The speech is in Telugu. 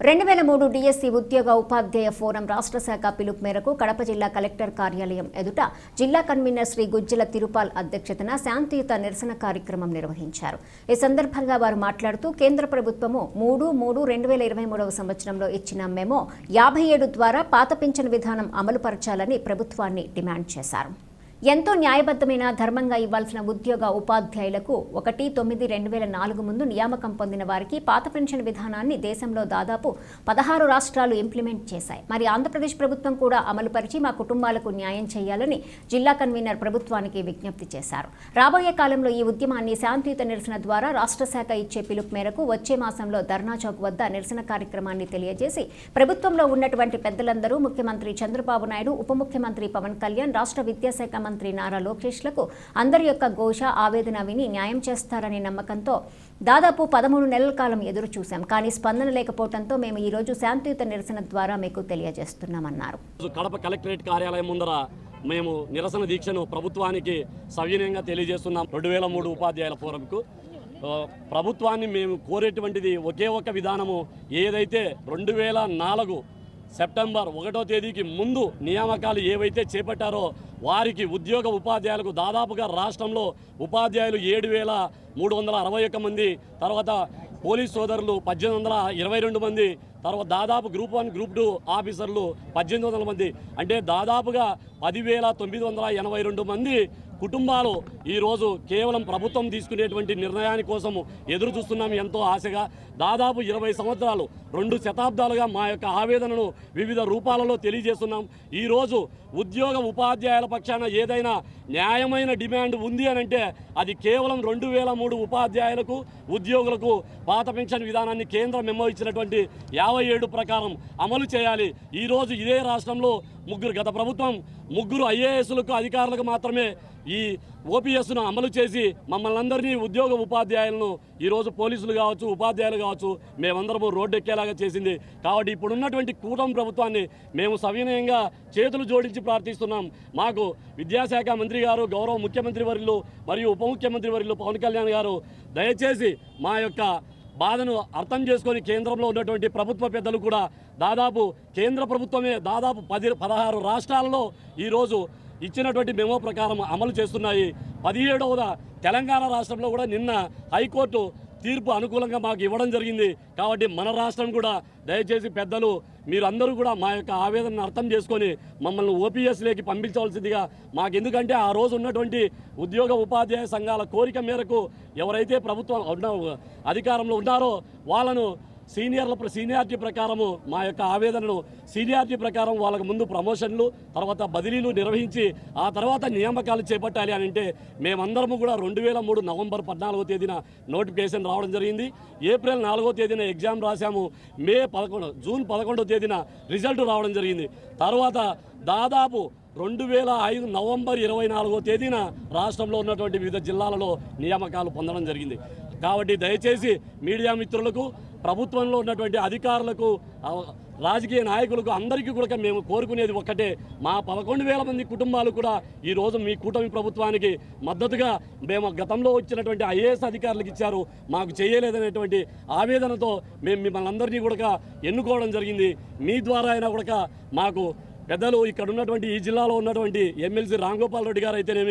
2003 డిఎస్సి ఉద్యోగ ఉపాధ్యాయ ఫోరం రాష్ట్ర శాఖ పిలుపు మేరకు కడప జిల్లా కలెక్టర్ కార్యాలయం ఎదుట జిల్లా కన్వీనర్ శ్రీ గుజ్జల తిరుపాల్ అధ్యక్షతన శాంతియుత నిరసన కార్యక్రమం నిర్వహించారు. ఈ సందర్భంగా వారు మాట్లాడుతూ కేంద్ర ప్రభుత్వము 3/3/2023 సంవత్సరంలో ఇచ్చిన మెమో 57 ద్వారా పాత పింఛన్ విధానం అమలు పరచాలని ప్రభుత్వాన్ని డిమాండ్ చేశారు. ఎంతో న్యాయబద్ధమైన ధర్మంగా ఇవ్వాల్సిన ఉద్యోగ ఉపాధ్యాయులకు 1/9/2004 ముందు నియామకం పొందిన వారికి పాత పెన్షన్ విధానాన్ని దేశంలో దాదాపు 16 రాష్ట్రాలు ఇంప్లిమెంట్ చేశాయి. మరి ఆంధ్రప్రదేశ్ ప్రభుత్వం కూడా అమలుపరిచి మా కుటుంబాలకు న్యాయం చేయాలని జిల్లా కన్వీనర్ ప్రభుత్వానికి విజ్ఞప్తి చేశారు. రాబోయే కాలంలో ఈ ఉద్యమాన్ని శాంతియుత నిరసన ద్వారా రాష్ట్ర శాఖ ఇచ్చే పిలుపు మేరకు వచ్చే మాసంలో ధర్నా చౌక్ వద్ద నిరసన కార్యక్రమాన్ని తెలియజేసి ప్రభుత్వంలో ఉన్నటువంటి పెద్దలందరూ ముఖ్యమంత్రి చంద్రబాబు నాయుడు, ఉప ముఖ్యమంత్రి పవన్ కళ్యాణ్, రాష్ట్ర విద్యాశాఖ మంత్రి నారా లోకేష్లకు అందరి యొక్క ఘోష ఆవేదన విని న్యాయం చేస్తారనే నమ్మకంతో దాదాపు 13 నెలల కాలం ఎదురు చూశాం. కానీ స్పందన లేకపోవడంతో మేము ఈ రోజు శాంతియుత నిరసన ద్వారా మీకు తెలియజేస్తున్నామన్నారు. కడప కలెక్టరేట్ కార్యాలయం ముందర మేము నిరసన దీక్షను ప్రభుత్వానికి సవినయంగా తెలియజేస్తున్నాం. 2003 ఉపాధ్యాయుల ఫోరంకు ప్రభుత్వాన్ని మేము కోరేటువంటిది ఒకే ఒక విధానము. ఏదైతే 2004 సెప్టెంబర్ 1వ తేదీకి ముందు నియామకాలు ఏవైతే చేపట్టారో వారికి ఉద్యోగ ఉపాధ్యాయులకు దాదాపుగా రాష్ట్రంలో ఉపాధ్యాయులు 7,361 మంది, తర్వాత పోలీస్ సోదరులు 1,822 మంది, తర్వాత దాదాపు గ్రూప్ 1 గ్రూప్ 2 ఆఫీసర్లు 1,800 మంది, అంటే దాదాపుగా 10,982 మంది కుటుంబాలు ఈరోజు కేవలం ప్రభుత్వం తీసుకునేటువంటి నిర్ణయాని కోసం ఎదురు చూస్తున్నాం ఎంతో ఆశగా. దాదాపు 20 సంవత్సరాలు 2 శతాబ్దాలుగా మా యొక్క ఆవేదనను వివిధ రూపాలలో తెలియజేస్తున్నాం. ఈరోజు ఉద్యోగ ఉపాధ్యాయుల పక్షాన ఏదైనా న్యాయమైన డిమాండ్ ఉంది అనంటే అది కేవలం 2003 ఉపాధ్యాయులకు ఉద్యోగులకు పాత పెన్షన్ విధానాన్ని కేంద్ర మెమో ఇచ్చినటువంటి 57 ప్రకారం అమలు చేయాలి. ఈరోజు ఇదే రాష్ట్రంలో గత ప్రభుత్వం 3 ఐఏఎస్లకు అధికారులకు మాత్రమే ఈ ఓపీఎస్ను అమలు చేసి మమ్మల్ని అందరినీ ఉద్యోగ ఉపాధ్యాయులను ఈరోజు పోలీసులు కావచ్చు, ఉపాధ్యాయులు కావచ్చు, మేమందరము రోడ్డు ఎక్కేలాగా చేసింది. కాబట్టి ఇప్పుడున్నటువంటి కూటమి ప్రభుత్వాన్ని మేము సవినయంగా చేతులు జోడించి ప్రార్థిస్తున్నాం. మాకు విద్యాశాఖ మంత్రి గారు, గౌరవ ముఖ్యమంత్రి వర్యులు మరియు ఉప ముఖ్యమంత్రి వర్యులు పవన్ కళ్యాణ్ గారు దయచేసి మా యొక్క బాధను అర్థం చేసుకొని కేంద్రంలో ఉన్నటువంటి ప్రభుత్వ పెద్దలు కూడా దాదాపు కేంద్ర ప్రభుత్వమే దాదాపు 16 రాష్ట్రాలలో ఈరోజు ఇచ్చినటువంటి మెమో ప్రకారం అమలు చేస్తున్నాయి. 17వ తెలంగాణ రాష్ట్రంలో కూడా నిన్న హైకోర్టు తీర్పు అనుకూలంగా మాకు ఇవ్వడం జరిగింది. కాబట్టి మన రాష్ట్రం కూడా దయచేసి పెద్దలు మీరందరూ కూడా మా యొక్క ఆవేదనను అర్థం చేసుకొని మమ్మల్ని ఓపీఎస్లోకి పంపించవలసిందిగా మాకు, ఎందుకంటే ఆ రోజు ఉన్నటువంటి ఉద్యోగ ఉపాధ్యాయ సంఘాల కోరిక మేరకు ఎవరైతే ప్రభుత్వం అధికారంలో ఉన్నారో వాళ్ళను సీనియారిటీ ప్రకారము మా యొక్క ఆవేదనను సీనియారిటీ ప్రకారం వాళ్ళకు ముందు ప్రమోషన్లు, తర్వాత బదిలీలు నిర్వహించి ఆ తర్వాత నియామకాలు చేపట్టాలి అని అంటే మేమందరము కూడా 2003 నవంబర్ 14వ తేదీన నోటిఫికేషన్ రావడం జరిగింది. ఏప్రిల్ 4వ తేదీన ఎగ్జామ్ రాశాము. జూన్ 11వ తేదీన రిజల్ట్ రావడం జరిగింది. తర్వాత దాదాపు 2005 నవంబర్ 24వ తేదీన రాష్ట్రంలో ఉన్నటువంటి వివిధ జిల్లాలలో నియామకాలు పొందడం జరిగింది. కాబట్టి దయచేసి మీడియా మిత్రులకు, ప్రభుత్వంలో ఉన్నటువంటి అధికారులకు, రాజకీయ నాయకులకు అందరికీ కూడా మేము కోరుకునేది ఒక్కటే, మా 11,000 మంది కుటుంబాలు కూడా ఈరోజు మీ కూటమి ప్రభుత్వానికి మద్దతుగా మేము గతంలో వచ్చినటువంటి ఐఏఎస్ అధికారులకు ఇచ్చారు, మాకు చేయలేదనేటువంటి ఆవేదనతో మేము మిమ్మల్ని అందరినీ కూడా ఎన్నుకోవడం జరిగింది. మీ ద్వారా అయినా కూడా మాకు పెద్దలు ఇక్కడ ఉన్నటువంటి ఈ జిల్లాలో ఉన్నటువంటి ఎమ్మెల్సీ రామ్ గోపాల్ రెడ్డి గారు అయితేనేమి,